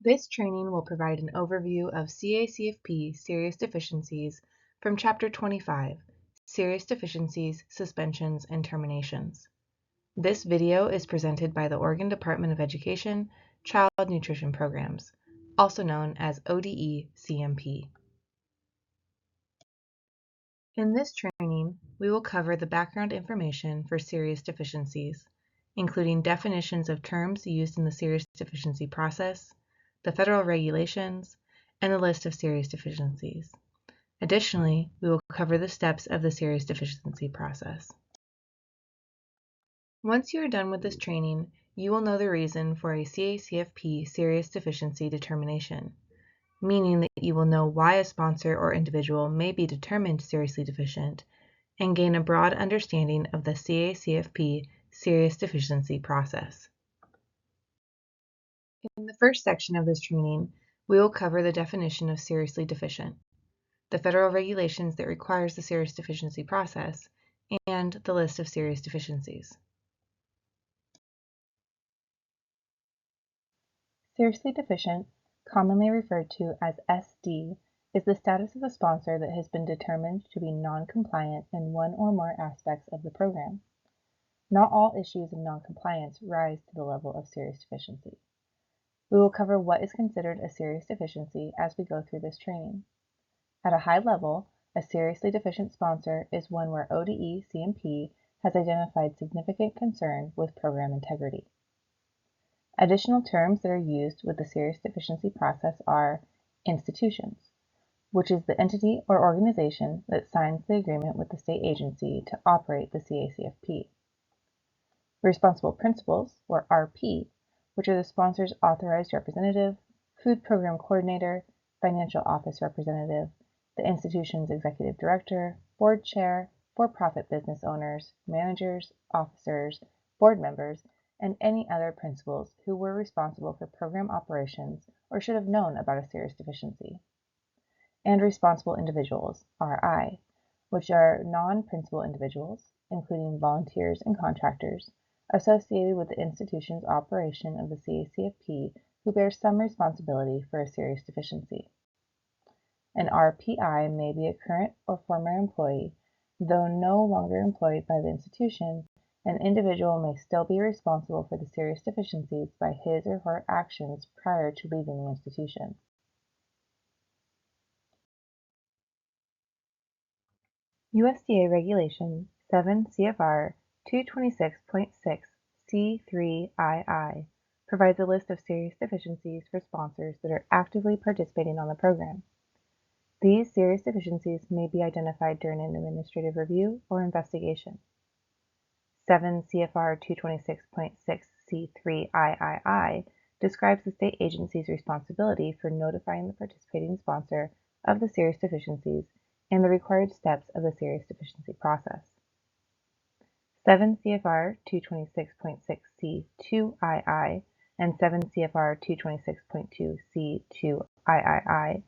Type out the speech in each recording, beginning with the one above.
This training will provide an overview of CACFP Serious Deficiencies from Chapter 25, Serious Deficiencies, Suspensions, and Terminations. This video is presented by the Oregon Department of Education Child Nutrition Programs, also known as ODE-CMP. In this training, we will cover the background information for serious deficiencies, including definitions of terms used in the serious deficiency process, the federal regulations, and the list of serious deficiencies. Additionally, we will cover the steps of the serious deficiency process. Once you are done with this training, you will know the reason for a CACFP serious deficiency determination, meaning that you will know why a sponsor or individual may be determined seriously deficient, and gain a broad understanding of the CACFP serious deficiency process. In the first section of this training, we will cover the definition of seriously deficient, the federal regulations that requires the serious deficiency process, and the list of serious deficiencies. Seriously deficient, commonly referred to as SD, is the status of a sponsor that has been determined to be non-compliant in one or more aspects of the program. Not all issues of non-compliance rise to the level of serious deficiency. We will cover what is considered a serious deficiency as we go through this training. At a high level, a seriously deficient sponsor is one where ODE-CMP has identified significant concern with program integrity. Additional terms that are used with the serious deficiency process are institutions, which is the entity or organization that signs the agreement with the state agency to operate the CACFP. Responsible principals, or RP, which are the sponsor's authorized representative, food program coordinator, financial office representative, the institution's executive director, board chair, for-profit business owners, managers, officers, board members, and any other principals who were responsible for program operations or should have known about a serious deficiency. And responsible individuals, RI, which are non-principal individuals, including volunteers and contractors, associated with the institution's operation of the CACFP who bear some responsibility for a serious deficiency. An RPI may be a current or former employee, though no longer employed by the institution. An individual may still be responsible for the serious deficiencies by his or her actions prior to leaving the institution. USDA Regulation 7 CFR 226.6 C3II provides a list of serious deficiencies for sponsors that are actively participating on the program. These serious deficiencies may be identified during an administrative review or investigation. 7 CFR 226.6 C3II describes the state agency's responsibility for notifying the participating sponsor of the serious deficiencies and the required steps of the serious deficiency process. 7 CFR 226.6 C2II and 7 CFR 226.2 C2III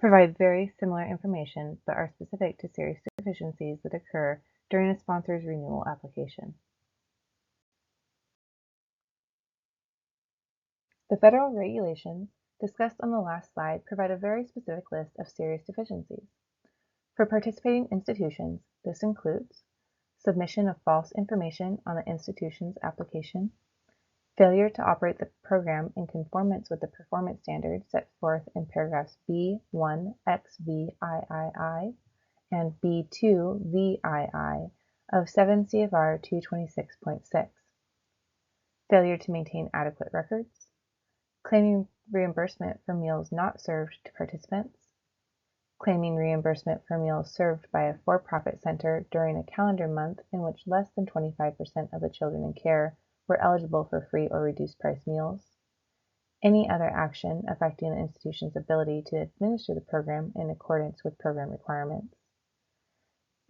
provide very similar information but are specific to serious deficiencies that occur during a sponsor's renewal application. The federal regulations discussed on the last slide provide a very specific list of serious deficiencies. For participating institutions, this includes submission of false information on the institution's application, failure to operate the program in conformance with the performance standards set forth in paragraphs B1 XVIII and B2 VII of 7 CFR 226.6, failure to maintain adequate records, claiming reimbursement for meals not served to participants, claiming reimbursement for meals served by a for-profit center during a calendar month in which less than 25% of the children in care were eligible for free or reduced price meals, any other action affecting the institution's ability to administer the program in accordance with program requirements.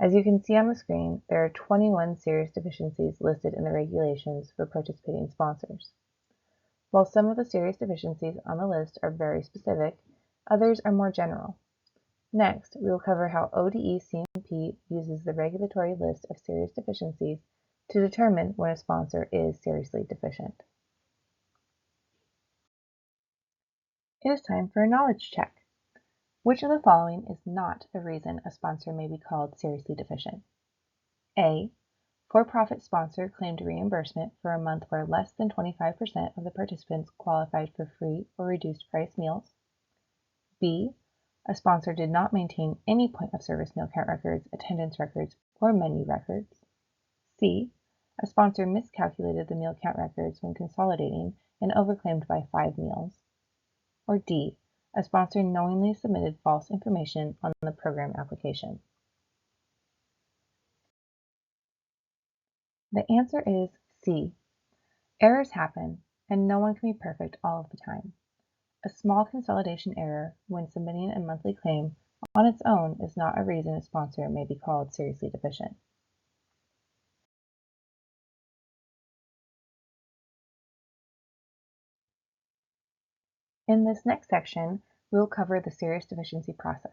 As you can see on the screen, there are 21 serious deficiencies listed in the regulations for participating sponsors. While some of the serious deficiencies on the list are very specific, others are more general. Next, we will cover how ODE-CMP uses the regulatory list of serious deficiencies to determine when a sponsor is seriously deficient. It is time for a knowledge check. Which of the following is not a reason a sponsor may be called seriously deficient? A. For-profit sponsor claimed reimbursement for a month where less than 25% of the participants qualified for free or reduced price meals. B. A sponsor did not maintain any point of service meal count records, attendance records, or menu records. C. A sponsor miscalculated the meal count records when consolidating and overclaimed by 5 meals. Or D. A sponsor knowingly submitted false information on the program application. The answer is C. Errors happen, and no one can be perfect all of the time. A small consolidation error when submitting a monthly claim on its own is not a reason a sponsor may be called seriously deficient. In this next section, we will cover the Serious Deficiency Process.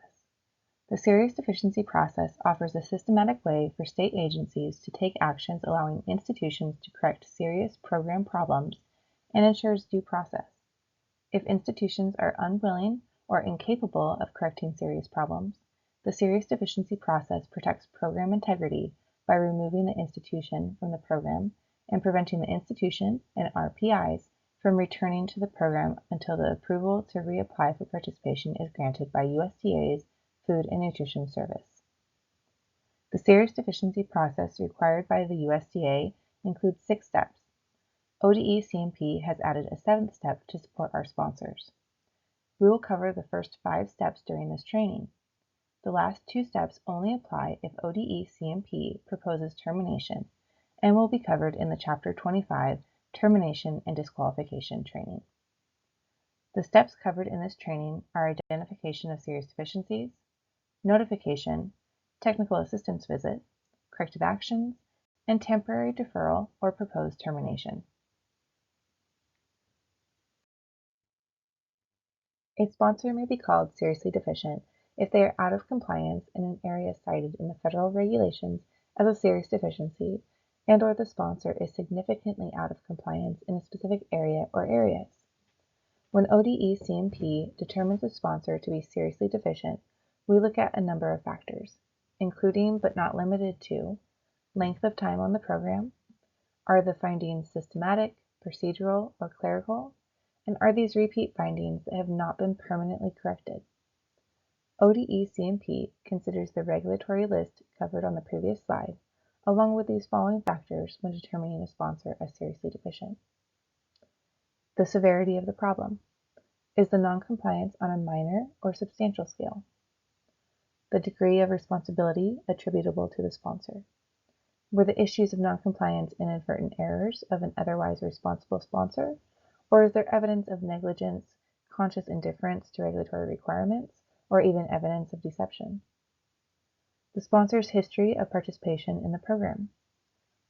The Serious Deficiency Process offers a systematic way for state agencies to take actions allowing institutions to correct serious program problems and ensures due process. If institutions are unwilling or incapable of correcting serious problems, the Serious Deficiency Process protects program integrity by removing the institution from the program and preventing the institution and RPIs from returning to the program until the approval to reapply for participation is granted by USDA's Food and Nutrition Service. The Serious Deficiency Process required by the USDA includes 6 steps. ODE-CMP has added a 7th step to support our sponsors. We will cover the first 5 steps during this training. The last 2 steps only apply if ODE-CMP proposes termination and will be covered in the Chapter 25 Termination and Disqualification training. The steps covered in this training are identification of serious deficiencies, notification, technical assistance visit, corrective actions, and temporary deferral or proposed termination. A sponsor may be called seriously deficient if they are out of compliance in an area cited in the federal regulations as a serious deficiency and/or the sponsor is significantly out of compliance in a specific area or areas. When ODE-CMP determines a sponsor to be seriously deficient, we look at a number of factors, including but not limited to length of time on the program, are the findings systematic, procedural, or clerical, and are these repeat findings that have not been permanently corrected? ODE-CMP considers the regulatory list covered on the previous slide, along with these following factors when determining a sponsor as seriously deficient. The severity of the problem. Is the noncompliance on a minor or substantial scale? The degree of responsibility attributable to the sponsor. Were the issues of noncompliance inadvertent errors of an otherwise responsible sponsor, or is there evidence of negligence, conscious indifference to regulatory requirements, or even evidence of deception? The sponsor's history of participation in the program.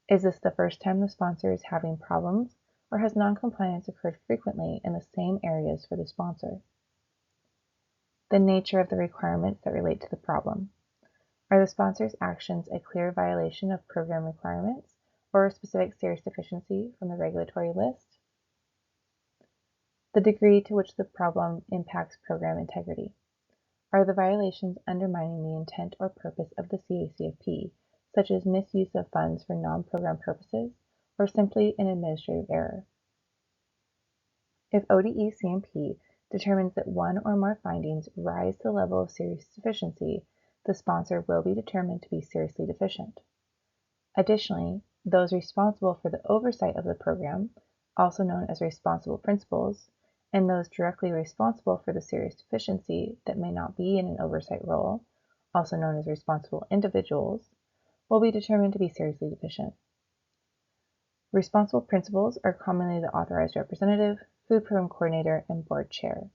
Is this the first time the sponsor is having problems, or has noncompliance occurred frequently in the same areas for the sponsor? The nature of the requirements that relate to the problem. Are the sponsor's actions a clear violation of program requirements or a specific serious deficiency from the regulatory list? The degree to which the problem impacts program integrity. Are the violations undermining the intent or purpose of the CACFP, such as misuse of funds for non-program purposes, or simply an administrative error? If ODE-CMP determines that one or more findings rise to the level of serious deficiency, the sponsor will be determined to be seriously deficient. Additionally, those responsible for the oversight of the program, also known as responsible principals, and those directly responsible for the serious deficiency that may not be in an oversight role, also known as responsible individuals, will be determined to be seriously deficient. Responsible principals are commonly the authorized representative, food program coordinator, and board chair.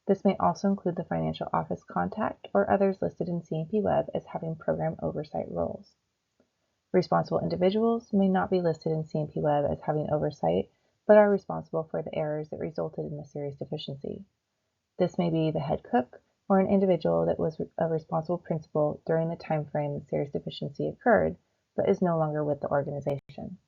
This may also include the financial office contact or others listed in CMP Web as having program oversight roles. Responsible individuals may not be listed in CMP Web as having oversight, but are responsible for the errors that resulted in the serious deficiency. This may be the head cook or an individual that was a responsible principal during the time frame the serious deficiency occurred, but is no longer with the organization.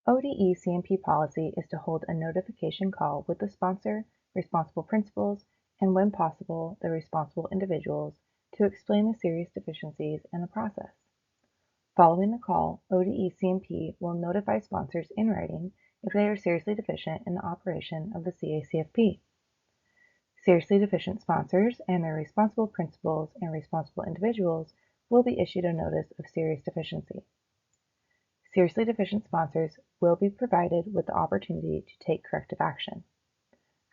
ODE CMP policy is to hold a notification call with the sponsor, responsible principals, and when possible, the responsible individuals to explain the serious deficiencies in the process. Following the call, ODE CMP will notify sponsors in writing if they are seriously deficient in the operation of the CACFP. Seriously deficient sponsors and their responsible principals and responsible individuals will be issued a notice of serious deficiency. Seriously deficient sponsors will be provided with the opportunity to take corrective action.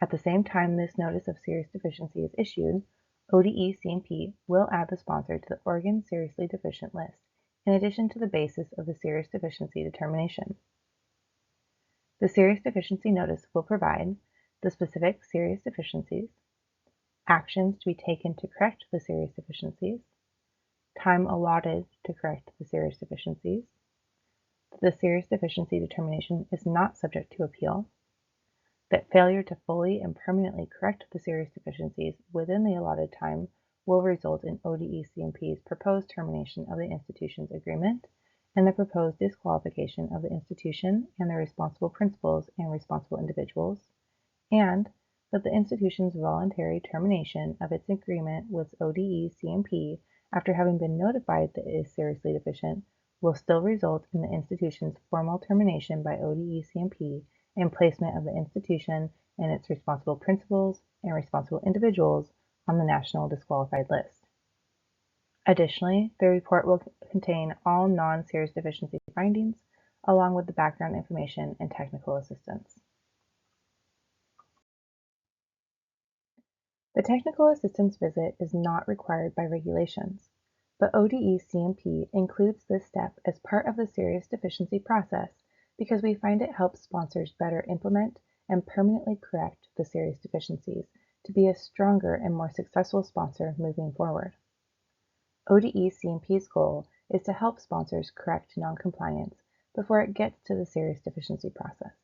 At the same time this notice of serious deficiency is issued, ODE CMP will add the sponsor to the Oregon Seriously Deficient list, in addition to the basis of the serious deficiency determination. The serious deficiency notice will provide the specific serious deficiencies, actions to be taken to correct the serious deficiencies, time allotted to correct the serious deficiencies, the serious deficiency determination is not subject to appeal, that failure to fully and permanently correct the serious deficiencies within the allotted time will result in ODE CMP's proposed termination of the institution's agreement and the proposed disqualification of the institution and the responsible principals and responsible individuals, and that the institution's voluntary termination of its agreement with ODE CMP after having been notified that it is seriously deficient will still result in the institution's formal termination by ODE CMP and placement of the institution and its responsible principals and responsible individuals on the national disqualified list. Additionally, the report will contain all non-serious deficiency findings, along with the background information and technical assistance. The technical assistance visit is not required by regulations, but ODE CMP includes this step as part of the serious deficiency process because we find it helps sponsors better implement and permanently correct the serious deficiencies to be a stronger and more successful sponsor moving forward. ODE CMP's goal is to help sponsors correct noncompliance before it gets to the serious deficiency process.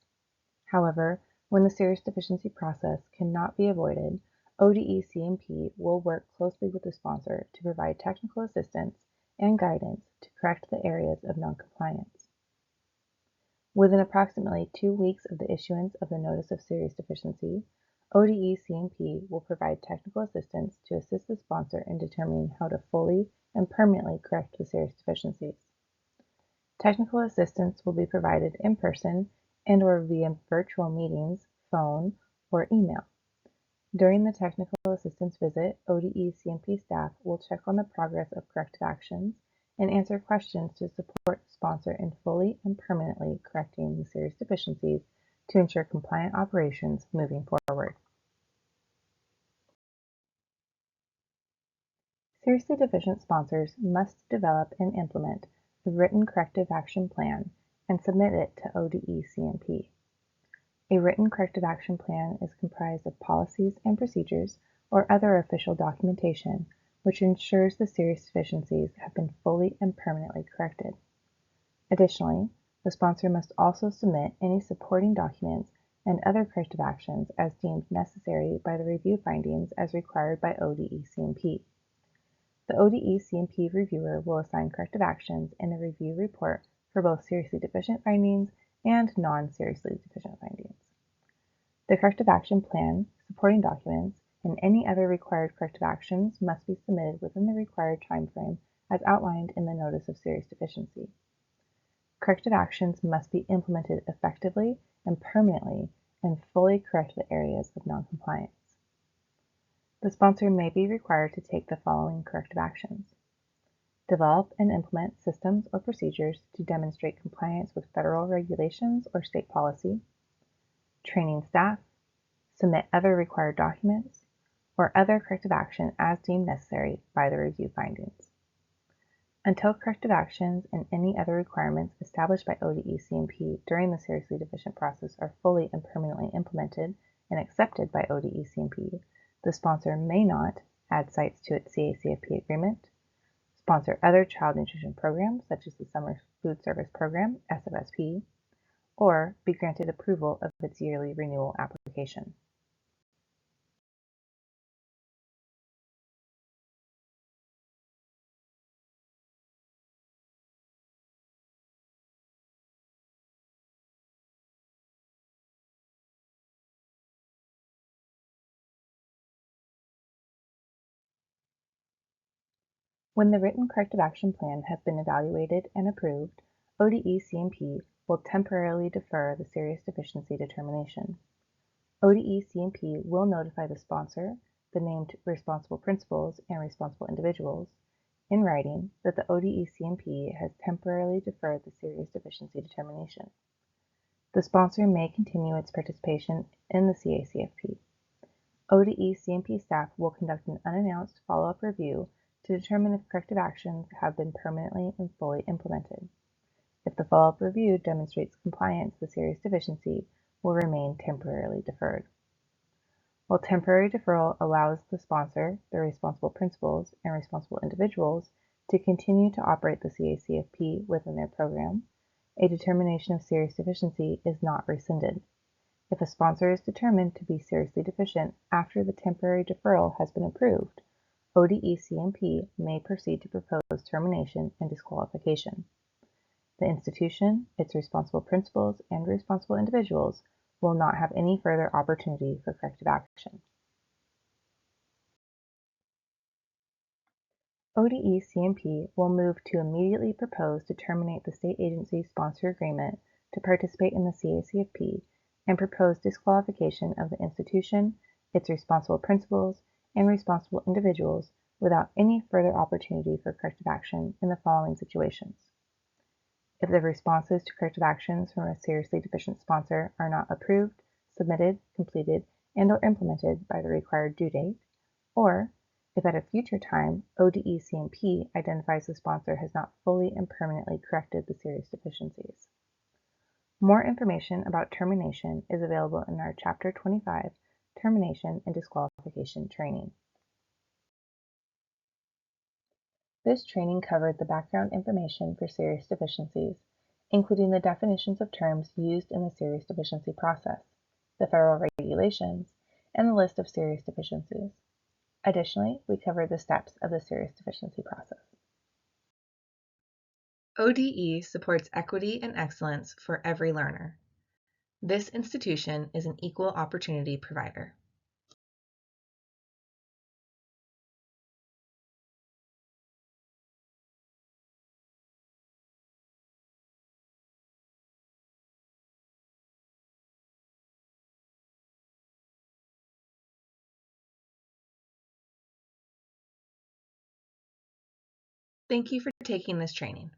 However, when the serious deficiency process cannot be avoided, ODE CMP will work closely with the sponsor to provide technical assistance and guidance to correct the areas of noncompliance. Within approximately 2 weeks of the issuance of the Notice of Serious Deficiency, ODE CMP will provide technical assistance to assist the sponsor in determining how to fully and permanently correct the serious deficiencies. Technical assistance will be provided in person and/or via virtual meetings, phone, or email. During the technical assistance visit, ODE CMP staff will check on the progress of corrective actions and answer questions to support the sponsor in fully and permanently correcting the serious deficiencies to ensure compliant operations moving forward. Seriously deficient sponsors must develop and implement a written corrective action plan and submit it to ODE CMP. A written corrective action plan is comprised of policies and procedures or other official documentation which ensures the serious deficiencies have been fully and permanently corrected. Additionally, the sponsor must also submit any supporting documents and other corrective actions as deemed necessary by the review findings as required by ODE CMP. The ODE CMP reviewer will assign corrective actions in the review report for both seriously deficient findings and non-seriously deficient findings. The corrective action plan, supporting documents, and any other required corrective actions must be submitted within the required timeframe as outlined in the Notice of Serious Deficiency. Corrective actions must be implemented effectively and permanently and fully correct the areas of noncompliance. The sponsor may be required to take the following corrective actions: develop and implement systems or procedures to demonstrate compliance with federal regulations or state policy, training staff, submit other required documents, or other corrective action as deemed necessary by the review findings. Until corrective actions and any other requirements established by ODE CMP during the seriously deficient process are fully and permanently implemented and accepted by ODE CMP, the sponsor may not add sites to its CACFP agreement, sponsor other child nutrition programs such as the Summer Food Service Program, SFSP, or be granted approval of its yearly renewal application. When the written corrective action plan has been evaluated and approved, ODE-CMP will temporarily defer the serious deficiency determination. ODE-CMP will notify the sponsor, the named responsible principals, and responsible individuals in writing that the ODE-CMP has temporarily deferred the serious deficiency determination. The sponsor may continue its participation in the CACFP. ODE-CMP staff will conduct an unannounced follow-up review to determine if corrective actions have been permanently and fully implemented. If the follow-up review demonstrates compliance, the serious deficiency will remain temporarily deferred. While temporary deferral allows the sponsor, the responsible principals, and responsible individuals to continue to operate the CACFP within their program, a determination of serious deficiency is not rescinded. If a sponsor is determined to be seriously deficient after the temporary deferral has been approved, ODE-CMP may proceed to propose termination and disqualification. The institution, its responsible principals, and responsible individuals will not have any further opportunity for corrective action. ODE-CMP will move to immediately propose to terminate the state agency sponsor agreement to participate in the CACFP and propose disqualification of the institution, its responsible principals, and responsible individuals without any further opportunity for corrective action in the following situations. If the responses to corrective actions from a seriously deficient sponsor are not approved, submitted, completed, and/or implemented by the required due date, or if at a future time ODE-CMP identifies the sponsor has not fully and permanently corrected the serious deficiencies. More information about termination is available in our Chapter 25 Termination and Disqualification Training. This training covered the background information for serious deficiencies, including the definitions of terms used in the serious deficiency process, the federal regulations, and the list of serious deficiencies. Additionally, we covered the steps of the serious deficiency process. ODE supports equity and excellence for every learner. This institution is an equal opportunity provider. Thank you for taking this training.